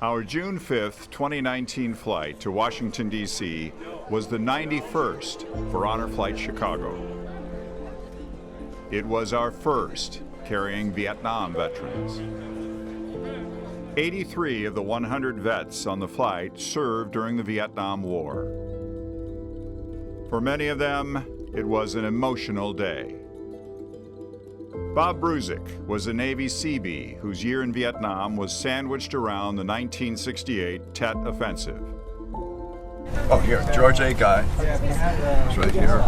Our June 5th, 2019 flight to Washington, D.C. was the 91st for Honor Flight Chicago. It was our first carrying Vietnam veterans. 83 of the 100 vets on the flight served during the Vietnam War. For many of them, it was an emotional day. Bob Bruzek was a Navy Seabee whose year in Vietnam was sandwiched around the 1968 Tet Offensive. Oh, here, George A. Guy. It's right here.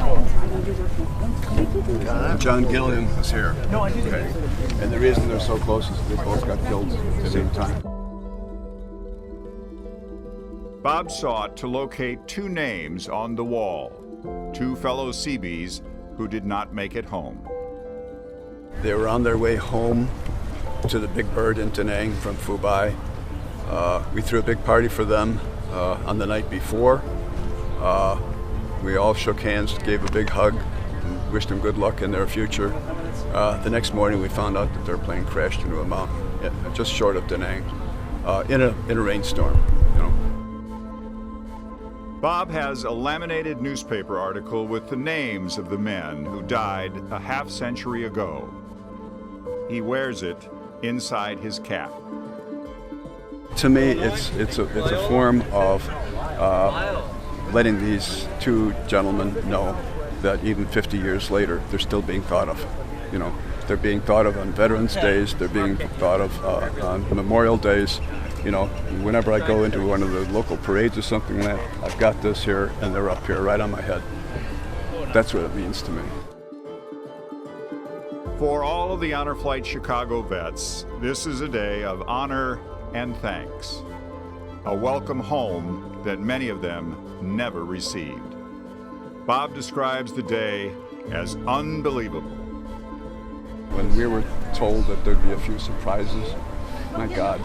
John Gilliam was here. Okay. And the reason they're so close is they both got killed at the same time. Bob sought to locate two names on the wall, two fellow Seabees who did not make it home. They were on their way home to the Big Bird in Da Nang from Phu Bai. We threw a big party for them on the night before. We all shook hands, gave a big hug, and wished them good luck in their future. The next morning we found out that their plane crashed into a mountain just short of Da Nang in a rainstorm. Bob has a laminated newspaper article with the names of the men who died a half-century ago. He wears it inside his cap. To me, it's a form of letting these two gentlemen know that even 50 years later, they're still being thought of. They're being thought of on Veterans Days. They're being thought of on Memorial Days. Whenever I go into one of the local parades or something like that, I've got this here, and they're up here right on my head. That's what it means to me. For all of the Honor Flight Chicago vets, this is a day of honor and thanks. A welcome home that many of them never received. Bob describes the day as unbelievable. When we were told that there'd be a few surprises, my God,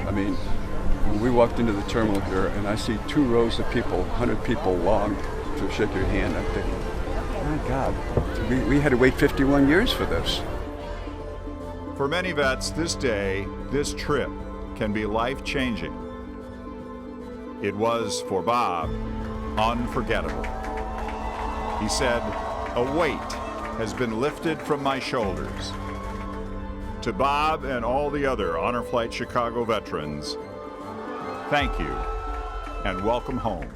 when we walked into the terminal here and I see 2 rows of people, 100 people long, to shake your hand, I'm thinking, my God, we had to wait 51 years for this. For many vets, this day, this trip, can be life-changing. It was, for Bob, unforgettable. He said, "A weight has been lifted from my shoulders." To Bob and all the other Honor Flight Chicago veterans, thank you and welcome home.